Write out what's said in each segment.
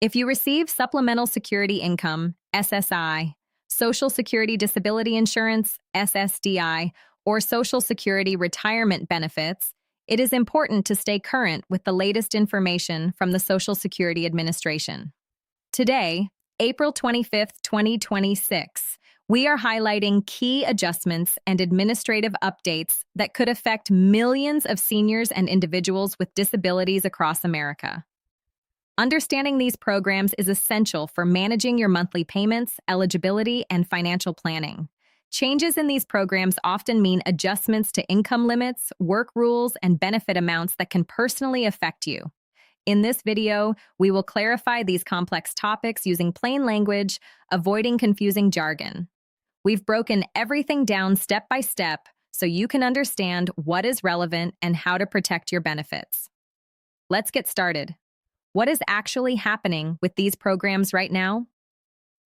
If you receive Supplemental Security Income, SSI, Social Security Disability Insurance, SSDI, or Social Security Retirement Benefits, it is important to stay current with the latest information from the Social Security Administration. Today, April 25th, 2026, we are highlighting key adjustments and administrative updates that could affect millions of seniors and individuals with disabilities across America. Understanding these programs is essential for managing your monthly payments, eligibility, and financial planning. Changes in these programs often mean adjustments to income limits, work rules, and benefit amounts that can personally affect you. In this video, we will clarify these complex topics using plain language, avoiding confusing jargon. We've broken everything down step by step so you can understand what is relevant and how to protect your benefits. Let's get started. What is actually happening with these programs right now?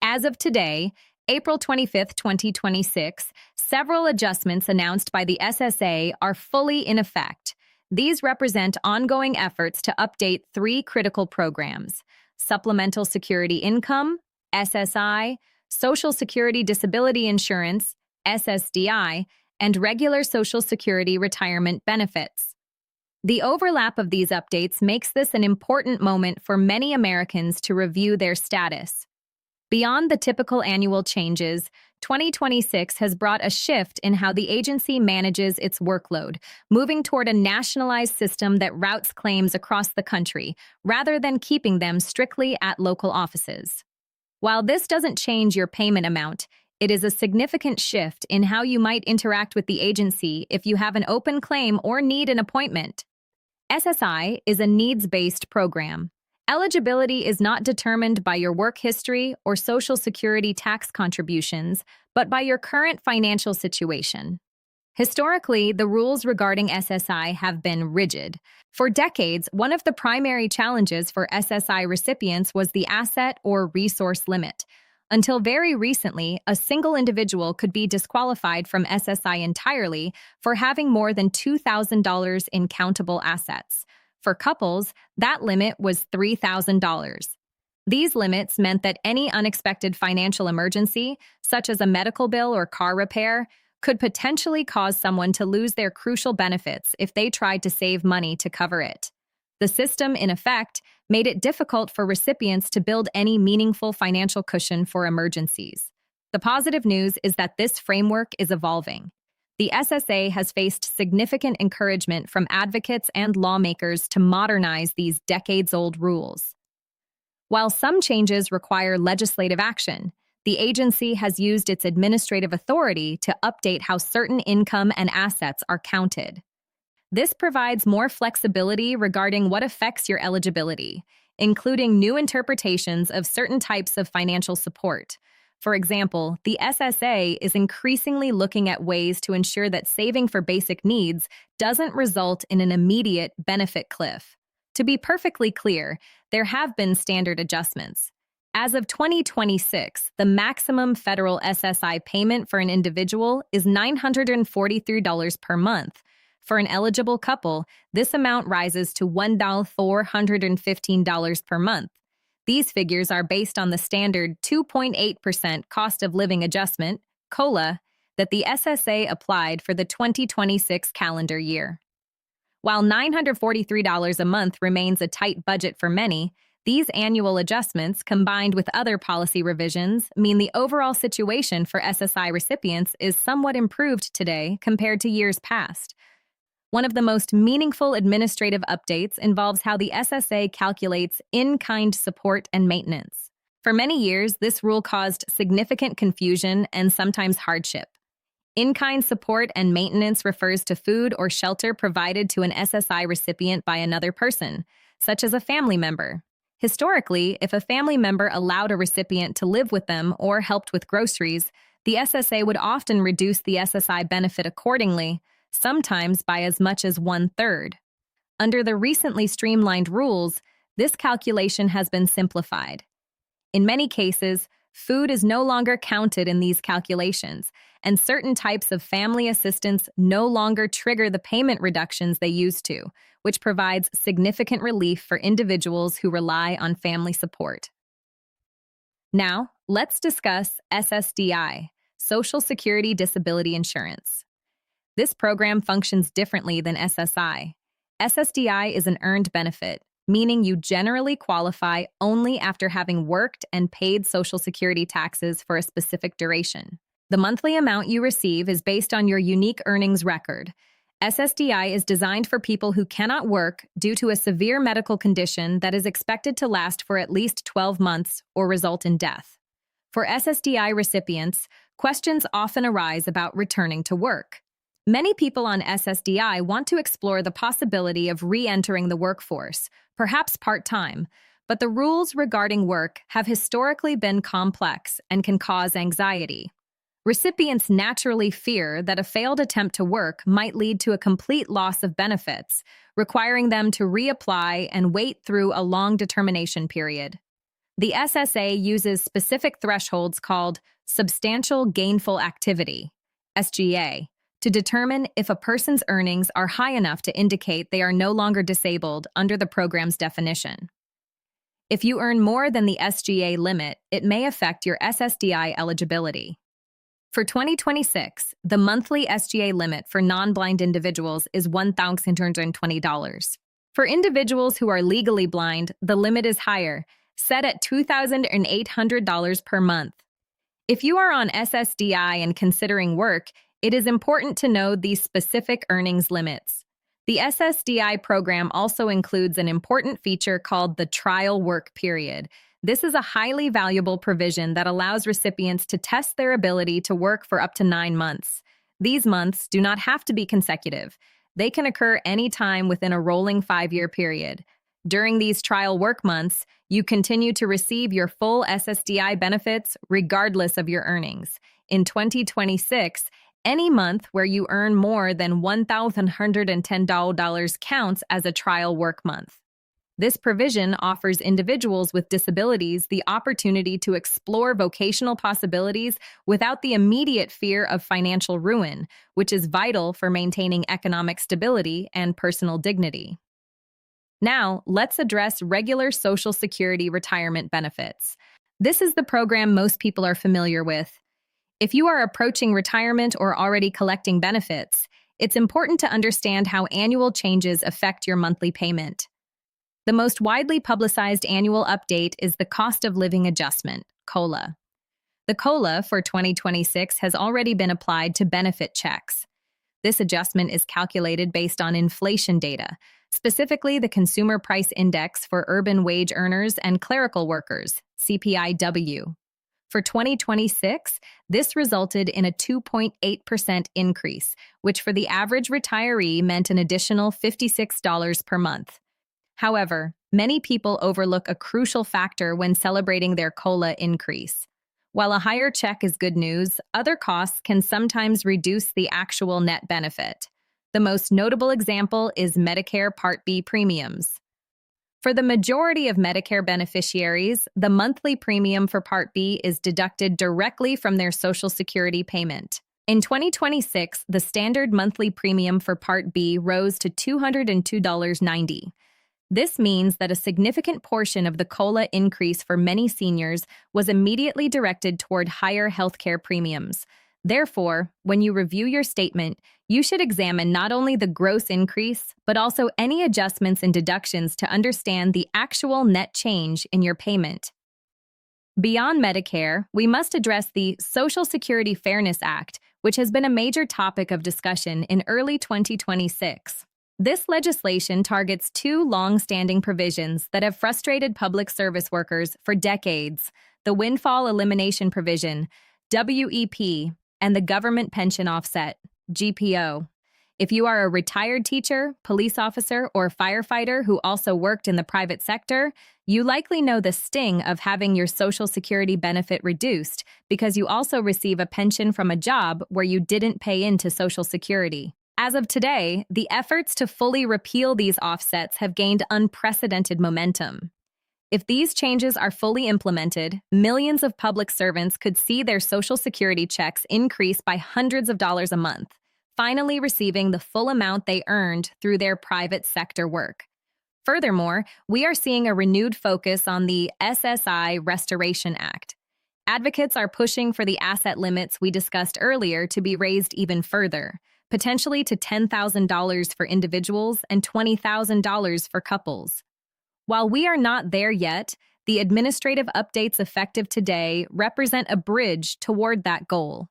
As of today, April 25th, 2026, several adjustments announced by the SSA are fully in effect. These represent ongoing efforts to update three critical programs: Supplemental Security Income, SSI, Social Security Disability Insurance, SSDI, and regular Social Security Retirement Benefits. The overlap of these updates makes this an important moment for many Americans to review their status. Beyond the typical annual changes, 2026 has brought a shift in how the agency manages its workload, moving toward a nationalized system that routes claims across the country, rather than keeping them strictly at local offices. While this doesn't change your payment amount, it is a significant shift in how you might interact with the agency if you have an open claim or need an appointment. SSI is a needs-based program. Eligibility is not determined by your work history or Social Security tax contributions, but by your current financial situation. Historically, the rules regarding SSI have been rigid. For decades, one of the primary challenges for SSI recipients was the asset or resource limit. Until very recently, a single individual could be disqualified from SSI entirely for having more than $2,000 in countable assets. For couples, that limit was $3,000. These limits meant that any unexpected financial emergency, such as a medical bill or car repair, could potentially cause someone to lose their crucial benefits if they tried to save money to cover it. The system, in effect, made it difficult for recipients to build any meaningful financial cushion for emergencies. The positive news is that this framework is evolving. The SSA has faced significant encouragement from advocates and lawmakers to modernize these decades-old rules. While some changes require legislative action, the agency has used its administrative authority to update how certain income and assets are counted. This provides more flexibility regarding what affects your eligibility, including new interpretations of certain types of financial support. For example, the SSA is increasingly looking at ways to ensure that saving for basic needs doesn't result in an immediate benefit cliff. To be perfectly clear, there have been standard adjustments. As of 2026, the maximum federal SSI payment for an individual is $943 per month. For an eligible couple, this amount rises to $1,415 per month. These figures are based on the standard 2.8% cost of living adjustment, COLA, that the SSA applied for the 2026 calendar year. While $943 a month remains a tight budget for many, these annual adjustments, combined with other policy revisions, mean the overall situation for SSI recipients is somewhat improved today compared to years past. One of the most meaningful administrative updates involves how the SSA calculates in-kind support and maintenance. For many years, this rule caused significant confusion and sometimes hardship. In-kind support and maintenance refers to food or shelter provided to an SSI recipient by another person, such as a family member. Historically, if a family member allowed a recipient to live with them or helped with groceries, the SSA would often reduce the SSI benefit accordingly, sometimes by as much as 1/3. Under the recently streamlined rules, this calculation has been simplified. In many cases, Food is no longer counted in these calculations, and certain types of family assistance no longer trigger the payment reductions they used to, which provides significant relief for individuals who rely on family support. Now, let's discuss SSDI, Social Security Disability Insurance. This program functions differently than SSI. SSDI is an earned benefit, meaning you generally qualify only after having worked and paid Social Security taxes for a specific duration. The monthly amount you receive is based on your unique earnings record. SSDI is designed for people who cannot work due to a severe medical condition that is expected to last for at least 12 months or result in death. For SSDI recipients, questions often arise about returning to work. Many people on SSDI want to explore the possibility of re-entering the workforce, perhaps part-time, but the rules regarding work have historically been complex and can cause anxiety. Recipients naturally fear that a failed attempt to work might lead to a complete loss of benefits, requiring them to reapply and wait through a long determination period. The SSA uses specific thresholds called substantial gainful activity, SGA, to determine if a person's earnings are high enough to indicate they are no longer disabled under the program's definition. If you earn more than the SGA limit, it may affect your SSDI eligibility. For 2026, the monthly SGA limit for non-blind individuals is $1,220. For individuals who are legally blind, the limit is higher, set at $2,800 per month. If you are on SSDI and considering work, it is important to know these specific earnings limits. The SSDI program also includes an important feature called the trial work period. This is a highly valuable provision that allows recipients to test their ability to work for up to 9 months. These months do not have to be consecutive. They can occur anytime within a rolling 5-year period. During these trial work months, you continue to receive your full SSDI benefits regardless of your earnings. In 2026, any month where you earn more than $1,110 counts as a trial work month. This provision offers individuals with disabilities the opportunity to explore vocational possibilities without the immediate fear of financial ruin, which is vital for maintaining economic stability and personal dignity. Now, let's address regular Social Security retirement benefits. This is the program most people are familiar with. If you are approaching retirement or already collecting benefits, it's important to understand how annual changes affect your monthly payment. The most widely publicized annual update is the Cost of Living Adjustment, COLA. The COLA for 2026 has already been applied to benefit checks. This adjustment is calculated based on inflation data, specifically the Consumer Price Index for urban wage earners and clerical workers, CPIW. For 2026, this resulted in a 2.8% increase, which for the average retiree meant an additional $56 per month. However, many people overlook a crucial factor when celebrating their COLA increase. While a higher check is good news, other costs can sometimes reduce the actual net benefit. The most notable example is Medicare Part B premiums. For the majority of Medicare beneficiaries, the monthly premium for Part B is deducted directly from their Social Security payment. In 2026, the standard monthly premium for Part B rose to $202.90. This means that a significant portion of the COLA increase for many seniors was immediately directed toward higher healthcare premiums. Therefore, when you review your statement, you should examine not only the gross increase, but also any adjustments and deductions to understand the actual net change in your payment. Beyond Medicare, we must address the Social Security Fairness Act, which has been a major topic of discussion in early 2026. This legislation targets two long-standing provisions that have frustrated public service workers for decades: the Windfall Elimination Provision, WEP, and the Government Pension Offset, GPO. If you are a retired teacher, police officer, or firefighter who also worked in the private sector, you likely know the sting of having your Social Security benefit reduced because you also receive a pension from a job where you didn't pay into Social Security. As of today, the efforts to fully repeal these offsets have gained unprecedented momentum. If these changes are fully implemented, millions of public servants could see their Social Security checks increase by hundreds of dollars a month, finally receiving the full amount they earned through their private sector work. Furthermore, we are seeing a renewed focus on the SSI Restoration Act. Advocates are pushing for the asset limits we discussed earlier to be raised even further, potentially to $10,000 for individuals and $20,000 for couples. While we are not there yet, the administrative updates effective today represent a bridge toward that goal.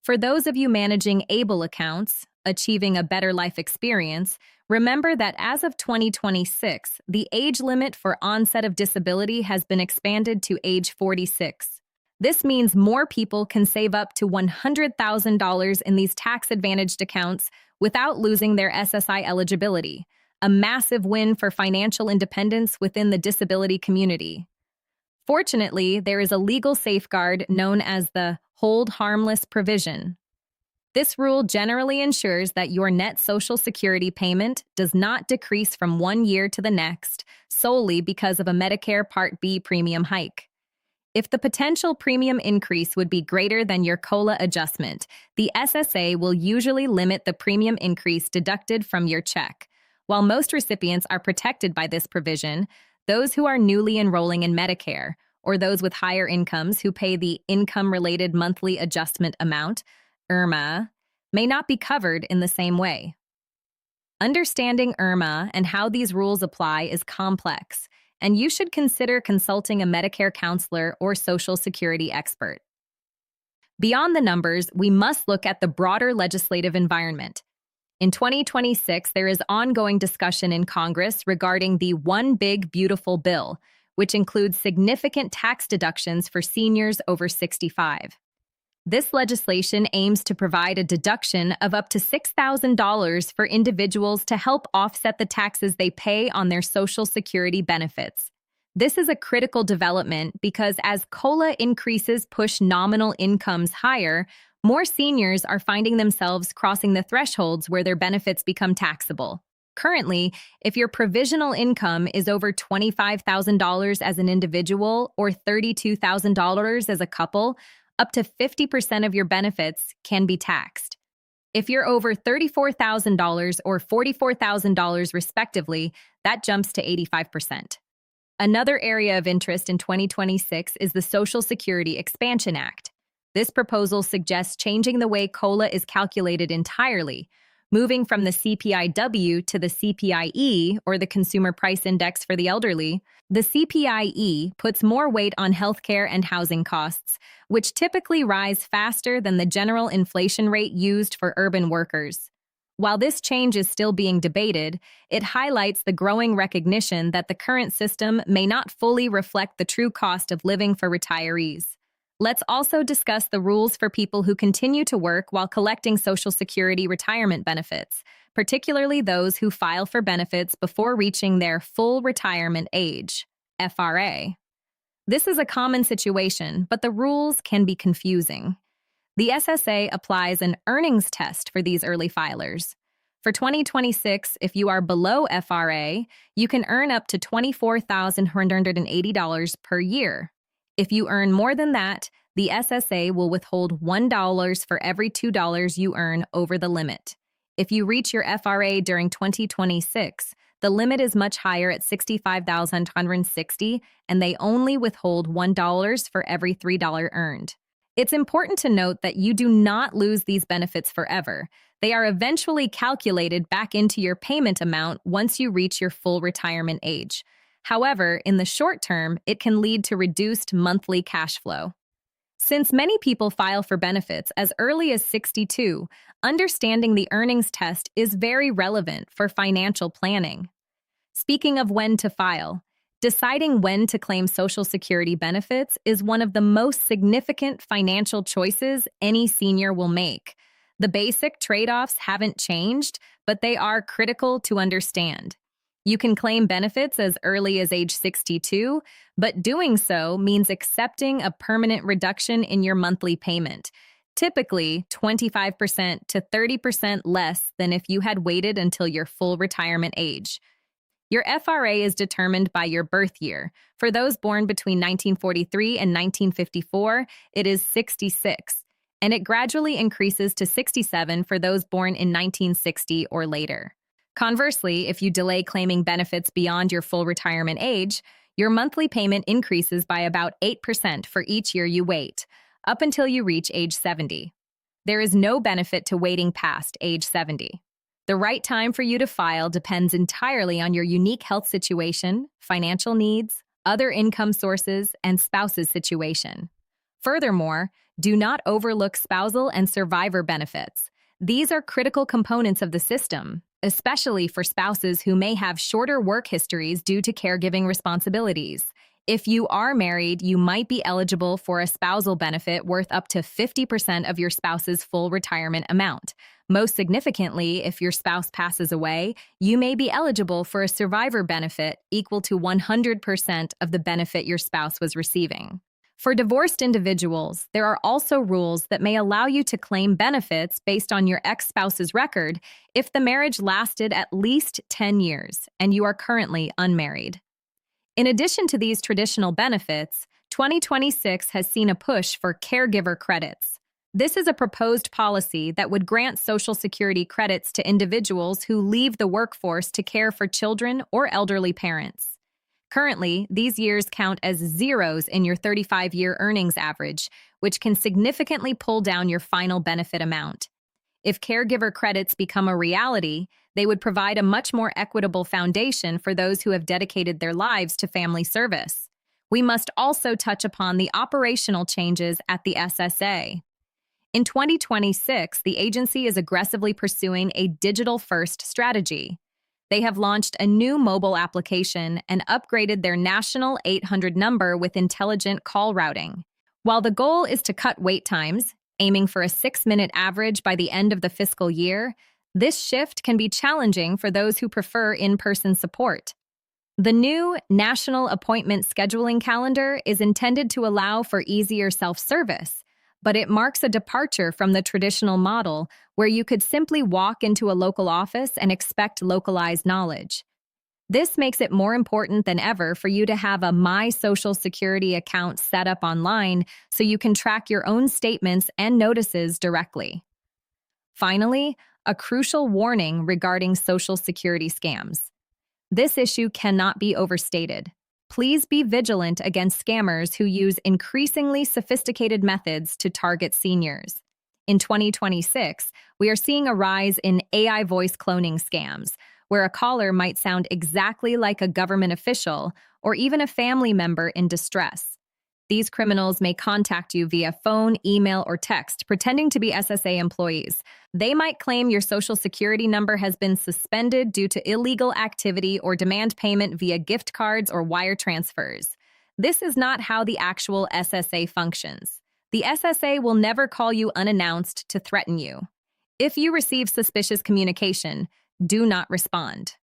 For those of you managing ABLE accounts, achieving a better life experience, remember that as of 2026, the age limit for onset of disability has been expanded to age 46. This means more people can save up to $100,000 in these tax-advantaged accounts without losing their SSI eligibility, a massive win for financial independence within the disability community. Fortunately, there is a legal safeguard known as the hold harmless provision. This rule generally ensures that your net Social Security payment does not decrease from one year to the next solely because of a Medicare Part B premium hike. If the potential premium increase would be greater than your COLA adjustment, the SSA will usually limit the premium increase deducted from your check. While most recipients are protected by this provision, those who are newly enrolling in Medicare, or those with higher incomes who pay the Income-Related Monthly Adjustment Amount, IRMA, may not be covered in the same way. Understanding IRMA and how these rules apply is complex, and you should consider consulting a Medicare counselor or Social Security expert. Beyond the numbers, we must look at the broader legislative environment. In 2026, there is ongoing discussion in Congress regarding the One Big Beautiful Bill, which includes significant tax deductions for seniors over 65. This legislation aims to provide a deduction of up to $6,000 for individuals to help offset the taxes they pay on their Social Security benefits. This is a critical development because as COLA increases push nominal incomes higher, more seniors are finding themselves crossing the thresholds where their benefits become taxable. Currently, if your provisional income is over $25,000 as an individual or $32,000 as a couple, up to 50% of your benefits can be taxed. If you're over $34,000 or $44,000 respectively, that jumps to 85%. Another area of interest in 2026 is the Social Security Expansion Act. This proposal suggests changing the way COLA is calculated entirely, moving from the CPIW to the CPIE, or the Consumer Price Index for the elderly. The CPIE puts more weight on healthcare and housing costs, which typically rise faster than the general inflation rate used for urban workers. While this change is still being debated, it highlights the growing recognition that the current system may not fully reflect the true cost of living for retirees. Let's also discuss the rules for people who continue to work while collecting Social Security retirement benefits, particularly those who file for benefits before reaching their full retirement age, FRA. This is a common situation, but the rules can be confusing. The SSA applies an earnings test for these early filers. For 2026, if you are below FRA, you can earn up to $24,180 per year. If you earn more than that, the SSA will withhold $1 for every $2 you earn over the limit. If you reach your FRA during 2026, the limit is much higher at $65,160, and they only withhold $1 for every $3 earned. It's important to note that you do not lose these benefits forever. They are eventually calculated back into your payment amount once you reach your full retirement age. However, in the short term, it can lead to reduced monthly cash flow. Since many people file for benefits as early as 62, understanding the earnings test is very relevant for financial planning. Speaking of when to file, deciding when to claim Social Security benefits is one of the most significant financial choices any senior will make. The basic trade-offs haven't changed, but they are critical to understand. You can claim benefits as early as age 62, but doing so means accepting a permanent reduction in your monthly payment, typically 25% to 30% less than if you had waited until your full retirement age. Your FRA is determined by your birth year. For those born between 1943 and 1954, it is 66, and it gradually increases to 67 for those born in 1960 or later. Conversely, if you delay claiming benefits beyond your full retirement age, your monthly payment increases by about 8% for each year you wait, up until you reach age 70. There is no benefit to waiting past age 70. The right time for you to file depends entirely on your unique health situation, financial needs, other income sources, and spouse's situation. Furthermore, do not overlook spousal and survivor benefits. These are critical components of the system, especially for spouses who may have shorter work histories due to caregiving responsibilities. If you are married, you might be eligible for a spousal benefit worth up to 50% of your spouse's full retirement amount. Most significantly, if your spouse passes away, you may be eligible for a survivor benefit equal to 100% of the benefit your spouse was receiving. For divorced individuals, there are also rules that may allow you to claim benefits based on your ex-spouse's record if the marriage lasted at least 10 years and you are currently unmarried. In addition to these traditional benefits, 2026 has seen a push for caregiver credits. This is a proposed policy that would grant Social Security credits to individuals who leave the workforce to care for children or elderly parents. Currently, these years count as zeros in your 35-year earnings average, which can significantly pull down your final benefit amount. If caregiver credits become a reality, they would provide a much more equitable foundation for those who have dedicated their lives to family service. We must also touch upon the operational changes at the SSA. In 2026, the agency is aggressively pursuing a digital-first strategy. They have launched a new mobile application and upgraded their national 800 number with intelligent call routing. While the goal is to cut wait times, aiming for a 6-minute average by the end of the fiscal year, this shift can be challenging for those who prefer in-person support. The new National Appointment Scheduling Calendar is intended to allow for easier self-service, but it marks a departure from the traditional model where you could simply walk into a local office and expect localized knowledge. This makes it more important than ever for you to have a My Social Security account set up online so you can track your own statements and notices directly. Finally, a crucial warning regarding Social Security scams. This issue cannot be overstated. Please be vigilant against scammers who use increasingly sophisticated methods to target seniors. In 2026, we are seeing a rise in AI voice cloning scams, where a caller might sound exactly like a government official or even a family member in distress. These criminals may contact you via phone, email, or text, pretending to be SSA employees. They might claim your Social Security number has been suspended due to illegal activity or demand payment via gift cards or wire transfers. This is not how the actual SSA functions. The SSA will never call you unannounced to threaten you. If you receive suspicious communication, do not respond.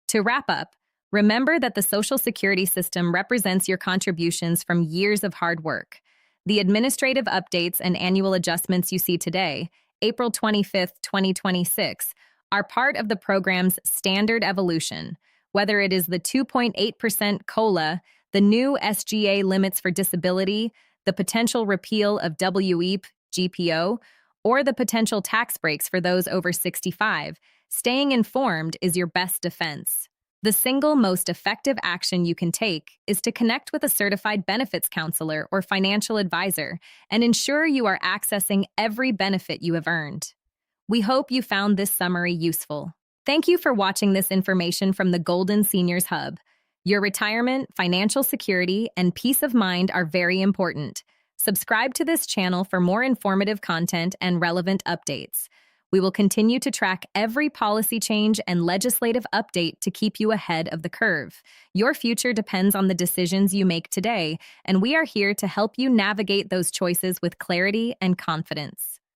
To wrap up, remember that the Social Security system represents your contributions from years of hard work. The administrative updates and annual adjustments you see today, April 25, 2026, are part of the program's standard evolution, whether it is the 2.8% COLA, the new SGA limits for disability, the potential repeal of WEAP, GPO, or the potential tax breaks for those over 65. Staying informed is your best defense. The single most effective action you can take is to connect with a certified benefits counselor or financial advisor and ensure you are accessing every benefit you have earned. We hope you found this summary useful. Thank you for watching this information from the Golden Seniors Hub. Your retirement, financial security, and peace of mind are very important. Subscribe to this channel for more informative content and relevant updates. We will continue to track every policy change and legislative update to keep you ahead of the curve. Your future depends on the decisions you make today, and we are here to help you navigate those choices with clarity and confidence.